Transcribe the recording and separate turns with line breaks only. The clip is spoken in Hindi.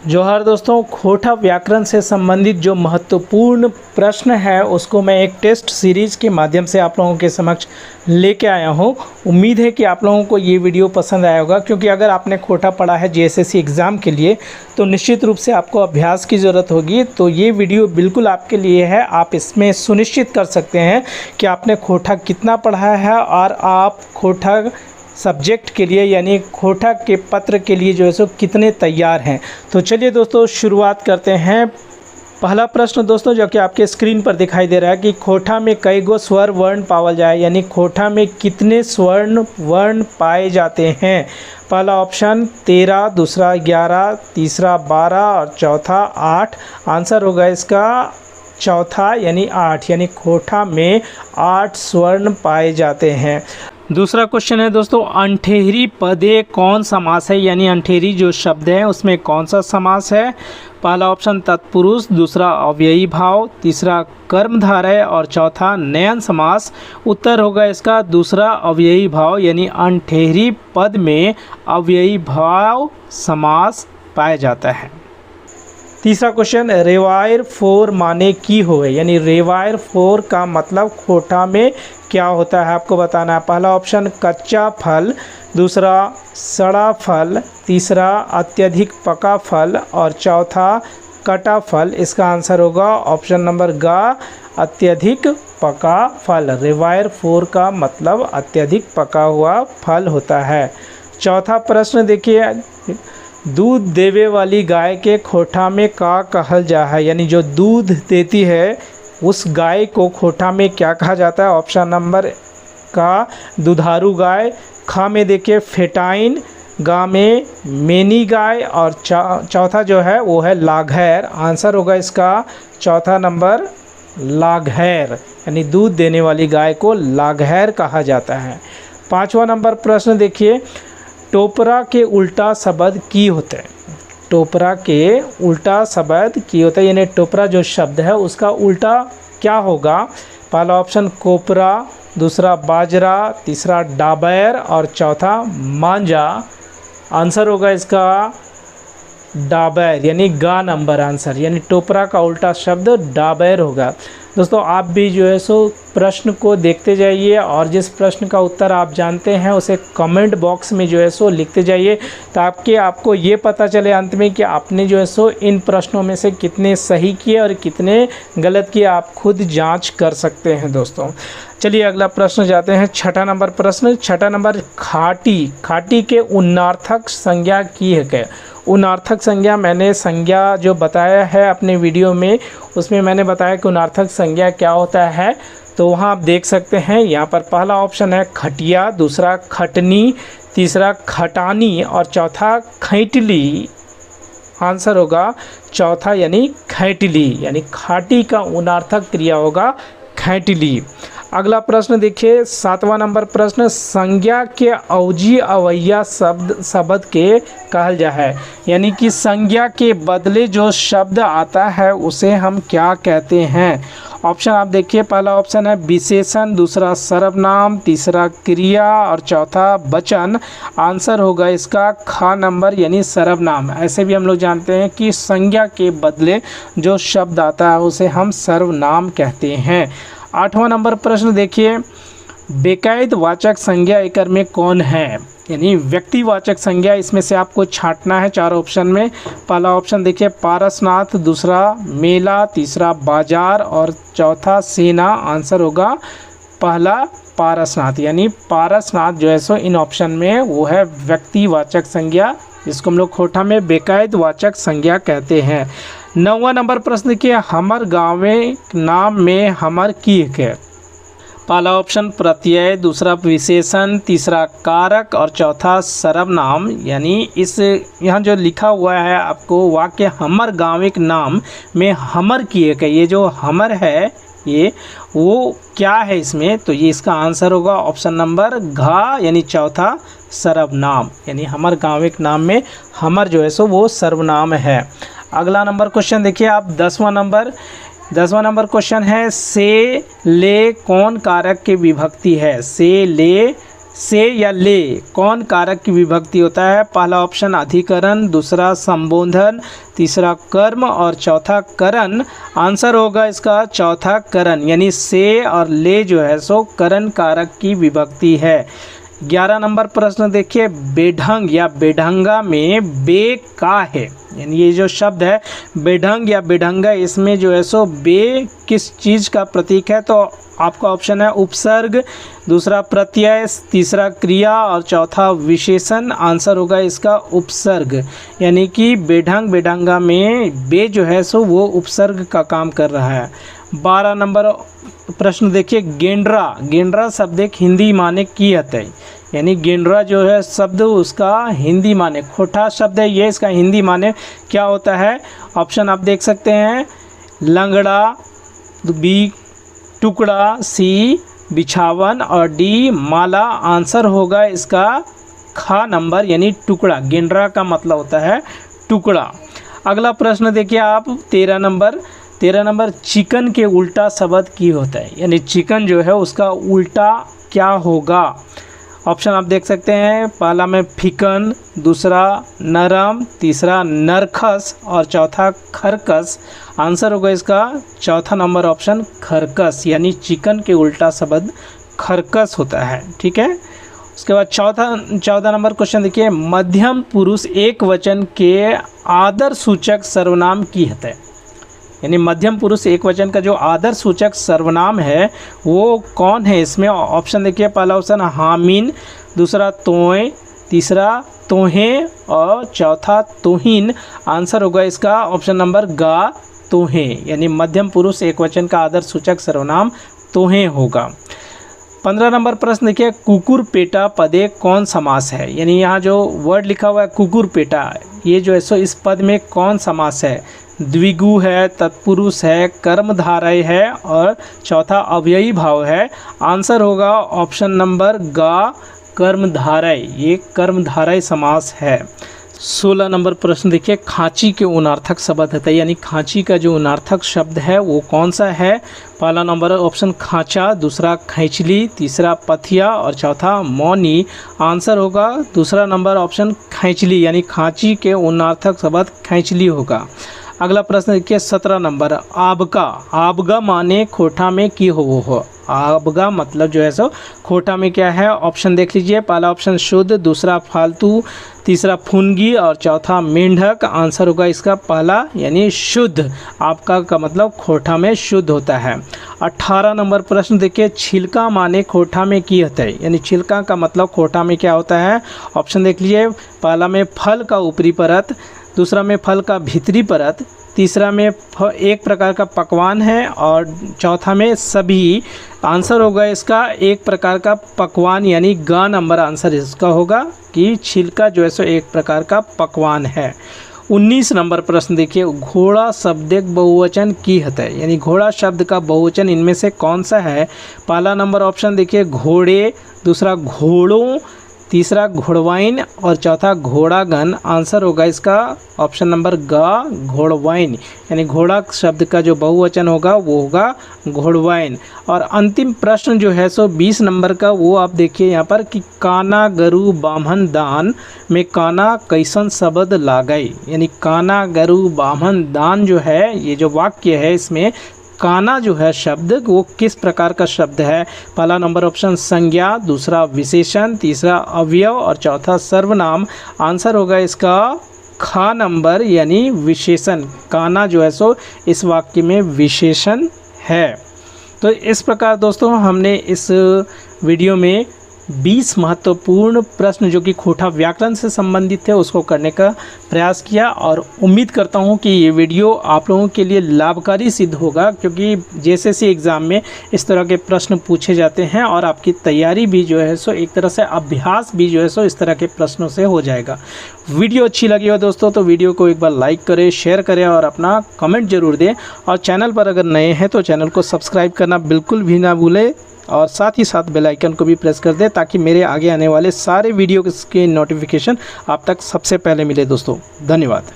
जोहार दोस्तों, खोटा व्याकरण से संबंधित जो महत्वपूर्ण प्रश्न है उसको मैं एक टेस्ट सीरीज़ के माध्यम से आप लोगों के समक्ष लेके आया हूँ। उम्मीद है कि आप लोगों को ये वीडियो पसंद आया होगा, क्योंकि अगर आपने खोटा पढ़ा है जेएसएससी एग्ज़ाम के लिए तो निश्चित रूप से आपको अभ्यास की ज़रूरत होगी। तो ये वीडियो बिल्कुल आपके लिए है। आप इसमें सुनिश्चित कर सकते हैं कि आपने खोटा कितना पढ़ा है और आप खोटा सब्जेक्ट के लिए यानी खोटा के पत्र के लिए जो है सो कितने तैयार हैं। तो चलिए दोस्तों शुरुआत करते हैं। पहला प्रश्न दोस्तों जो कि आपके स्क्रीन पर दिखाई दे रहा है कि खोटा में कई गो स्वर वर्ण पावल जाए, यानी खोटा में कितने स्वर्ण वर्ण पाए जाते हैं। पहला ऑप्शन 13, दूसरा 11, तीसरा 12 और चौथा 8। आंसर होगा इसका चौथा यानी 8, यानी खोटा में 8 स्वर्ण पाए जाते हैं। दूसरा क्वेश्चन है दोस्तों, अंठेरी पदे कौन समास है, यानी अंठेरी जो शब्द है उसमें कौन सा समास है। पहला ऑप्शन तत्पुरुष, दूसरा अव्ययी भाव, तीसरा कर्मधारय और चौथा नयन समास। उत्तर होगा इसका दूसरा अव्ययी भाव, यानी अंठेरी पद में अव्ययी भाव समास पाया जाता है। तीसरा क्वेश्चन, रेवायर फोर माने की होवे, यानी रेवायर फोर का मतलब खोटा में क्या होता है आपको बताना है। पहला ऑप्शन कच्चा फल, दूसरा सड़ा फल, तीसरा अत्यधिक पका फल और चौथा कटा फल। इसका आंसर होगा ऑप्शन नंबर ग, अत्यधिक पका फल। रेवायर फोर का मतलब अत्यधिक पका हुआ फल होता है। चौथा प्रश्न देखिए, दूध देवे वाली गाय के खोटा में का कहल जा है, यानी जो दूध देती है उस गाय को खोटा में क्या कहा जाता है। ऑप्शन नंबर का दुधारू गाय, खा में देखिए फेटाइन, गा में मेनी गाय और चौथा जो है वो है लाघैर। आंसर होगा इसका चौथा नंबर लाघैर, यानी दूध देने वाली गाय को लाघैर कहा जाता है। पांचवा नंबर प्रश्न देखिए, टोपरा के उल्टा शब्द की होते हैं। टोपरा के उल्टा शब्द की होता है, यानी टोपरा जो शब्द है उसका उल्टा क्या होगा। पहला ऑप्शन कोपरा, दूसरा बाजरा, तीसरा डाबर और चौथा मांझा। आंसर होगा इसका डाबर, यानी गा नंबर आंसर, यानी टोपरा का उल्टा शब्द डाबर होगा। दोस्तों आप भी जो है सो प्रश्न को देखते जाइए और जिस प्रश्न का उत्तर आप जानते हैं उसे कमेंट बॉक्स में जो है सो लिखते जाइए, ताकि आपको ये पता चले अंत में कि आपने जो है सो इन प्रश्नों में से कितने सही किए और कितने गलत किए। आप खुद जांच कर सकते हैं दोस्तों। चलिए अगला प्रश्न जाते हैं। छठा नंबर प्रश्न, छठा नंबर, खाटी, खाटी के उन्नार्थक संज्ञा की है क्या। उन्नार्थक संज्ञा मैंने संज्ञा जो बताया है अपने वीडियो में, उसमें मैंने बताया कि उन्नार्थक संज्ञा क्या होता है, तो वहाँ आप देख सकते हैं। यहाँ पर पहला ऑप्शन है खटिया, दूसरा खटनी, तीसरा खटानी और चौथा खैटली। आंसर होगा चौथा यानी खैटली, यानी खाटी का उन्नार्थक क्रिया होगा खैटली। अगला प्रश्न देखिए, सातवां नंबर प्रश्न, संज्ञा के अवजी अवैया शब्द के कहल जा है, यानी कि संज्ञा के बदले जो शब्द आता है उसे हम क्या कहते हैं। ऑप्शन आप देखिए, पहला ऑप्शन है विशेषण, दूसरा सर्वनाम, तीसरा क्रिया और चौथा वचन। आंसर होगा इसका ख नंबर, यानी सर्वनाम। ऐसे भी हम लोग जानते हैं कि संज्ञा के बदले जो शब्द आता है उसे हम सर्वनाम कहते हैं। आठवां नंबर प्रश्न देखिए, बेकायद वाचक संज्ञा एकर में कौन है, यानी व्यक्तिवाचक संज्ञा। इसमें से आपको छांटना है चार ऑप्शन में। पहला ऑप्शन देखिए पारसनाथ, दूसरा मेला, तीसरा बाजार और चौथा सेना। आंसर होगा पहला पारसनाथ, यानी पारसनाथ जो है सो इन ऑप्शन में वो है व्यक्तिवाचक संज्ञा, जिसको हम लोग खोटा में बेकायद वाचक संज्ञा कहते हैं। नौवां नंबर प्रश्न के, हमर गाँवे नाम में हमर की है। पहला ऑप्शन प्रत्यय, दूसरा विशेषण, तीसरा कारक और चौथा सर्वनाम। यानी इस यहाँ जो लिखा हुआ है आपको वाक्य हमर गाँव के नाम में हमर की है, ये जो हमर है ये वो क्या है इसमें, तो ये इसका आंसर होगा ऑप्शन नंबर घ, यानी चौथा सर्वनाम, यानी हमर गाँव के नाम में हमर जो है सो वो सर्वनाम है। अगला नंबर क्वेश्चन देखिए आप, 10वां नंबर क्वेश्चन है, से ले कौन कारक की विभक्ति है। से ले से या ले कौन कारक की विभक्ति होता है? पहला ऑप्शन अधिकरण, दूसरा संबोधन, तीसरा कर्म और चौथा करण। आंसर होगा इसका चौथा करण, यानी से और ले जो है सो करण कारक की विभक्ति है। 11 नंबर प्रश्न देखिए, बेढंग या बेढंगा में बे का है, यानी ये जो शब्द है बेढंग या बेढंगा, इसमें जो है सो बे किस चीज़ का प्रतीक है? तो आपका ऑप्शन है उपसर्ग, दूसरा प्रत्यय, तीसरा क्रिया और चौथा विशेषण। आंसर होगा इसका उपसर्ग, यानी कि बेढंग बेढंगा में बे जो है सो वो उपसर्ग का काम कर रहा है। 12 नंबर प्रश्न देखिए, गेंडरा, गेंडरा शब्द एक हिंदी माने की हतै, यानी गेंडरा जो है शब्द उसका हिंदी माने, खोटा शब्द है ये, इसका हिंदी माने क्या होता है? ऑप्शन आप देख सकते हैं, लंगड़ा, बी टुकड़ा, सी बिछावन और डी माला। आंसर होगा इसका खा नंबर, यानी टुकड़ा। गेंडरा का मतलब होता है टुकड़ा। अगला प्रश्न देखिए आप, 13 नंबर चिकन के उल्टा शब्द की होता है, यानी चिकन जो है उसका उल्टा क्या होगा? ऑप्शन आप देख सकते हैं, पहला में फिकन, दूसरा नरम, तीसरा नरखस और चौथा खरकस। आंसर होगा इसका चौथा नंबर ऑप्शन खरकस, यानी चिकन के उल्टा शब्द खरकस होता है। ठीक है, उसके बाद 14 नंबर क्वेश्चन देखिए, मध्यम पुरुष एक वचन के आदर सूचक सर्वनाम की है, यानी मध्यम पुरुष एक वचन का जो आदर सूचक सर्वनाम है वो कौन है? इसमें ऑप्शन देखिए, पहला ऑप्शन हामिन, दूसरा तोय, तीसरा तोहें और चौथा तोहिन। आंसर होगा इसका ऑप्शन नंबर गा, तोहें, यानी मध्यम पुरुष एक वचन का आदर सूचक सर्वनाम तोहें होगा। 15 नंबर प्रश्न देखिए, कुकुर पेटा पदे कौन समास है, यानी यहाँ जो वर्ड लिखा हुआ है कुकुर पेटा, ये जो है सो इस पद में कौन समास है? द्विगु है, तत्पुरुष है, कर्मधारय है और चौथा अव्ययी भाव है। आंसर होगा ऑप्शन नंबर गा, कर्मधारय, ये कर्मधारय समास है। 16 नंबर प्रश्न देखिए, खांची के उनार्थक शब्द है, यानी खांची का जो उनार्थक शब्द है वो कौन सा है? पहला नंबर ऑप्शन खांचा, दूसरा खैंचली, तीसरा पथिया और चौथा मौनी। आंसर होगा दूसरा नंबर ऑप्शन खैंचली, यानी खांची के उनार्थक शब्द खैंचली होगा। अगला प्रश्न देखिए, 17 नंबर, आबगा, आबगा माने खोटा में की हो, आबगा मतलब जो है सो खोटा में क्या है? ऑप्शन देख लीजिए, पहला ऑप्शन शुद्ध, दूसरा फालतू, तीसरा फुनगी और चौथा मेंढक। आंसर होगा इसका पहला, यानी शुद्ध। आपका का मतलब खोटा में शुद्ध होता है। 18 नंबर प्रश्न देखिए, छिलका माने खोटा में की होता है, यानी छिलका का मतलब खोटा में क्या होता है? ऑप्शन देख लीजिए, पहला में फल का ऊपरी परत, दूसरा में फल का भीतरी परत, तीसरा में एक प्रकार का पकवान है और चौथा में सभी। आंसर होगा इसका एक प्रकार का पकवान, यानी ग नंबर आंसर इसका होगा कि छिलका जो है सो एक प्रकार का पकवान है। 19 नंबर प्रश्न देखिए, घोड़ा शब्द बहुवचन की है, यानी घोड़ा शब्द का बहुवचन इनमें से कौन सा है? पहला नंबर ऑप्शन देखिए घोड़े, दूसरा घोड़ों, तीसरा घोड़वाइन और चौथा घोड़ागण। आंसर होगा इसका ऑप्शन नंबर ग, घोड़वाइन, यानी घोड़ा शब्द का जो बहुवचन होगा वो होगा घोड़वाइन। और अंतिम प्रश्न जो है सो 20 नंबर का, वो आप देखिए यहाँ पर कि काना गरु बामन दान में काना कैसन शब्द लागई, यानी काना गरु बामन दान जो है, ये जो वाक्य है इसमें काना जो है शब्द वो किस प्रकार का शब्द है? पहला नंबर ऑप्शन संज्ञा, दूसरा विशेषण, तीसरा अवयव और चौथा सर्वनाम। आंसर होगा इसका खा नंबर, यानी विशेषण। काना जो है सो इस वाक्य में विशेषण है। तो इस प्रकार दोस्तों हमने इस वीडियो में 20 महत्वपूर्ण प्रश्न जो कि खोटा व्याकरण से संबंधित थे उसको करने का प्रयास किया और उम्मीद करता हूं कि ये वीडियो आप लोगों के लिए लाभकारी सिद्ध होगा, क्योंकि जेएसएससी एग्ज़ाम में इस तरह के प्रश्न पूछे जाते हैं और आपकी तैयारी भी जो है सो एक तरह से अभ्यास भी जो है सो इस तरह के प्रश्नों से हो जाएगा। वीडियो अच्छी लगी हो दोस्तों तो वीडियो को एक बार लाइक करें, शेयर करें और अपना कमेंट ज़रूर दें। और चैनल पर अगर नए हैं तो चैनल को सब्सक्राइब करना बिल्कुल भी ना भूलें और साथ ही साथ बेल आइकन को भी प्रेस कर दें ताकि मेरे आगे आने वाले सारे वीडियो के नोटिफिकेशन आप तक सबसे पहले मिले दोस्तों। धन्यवाद।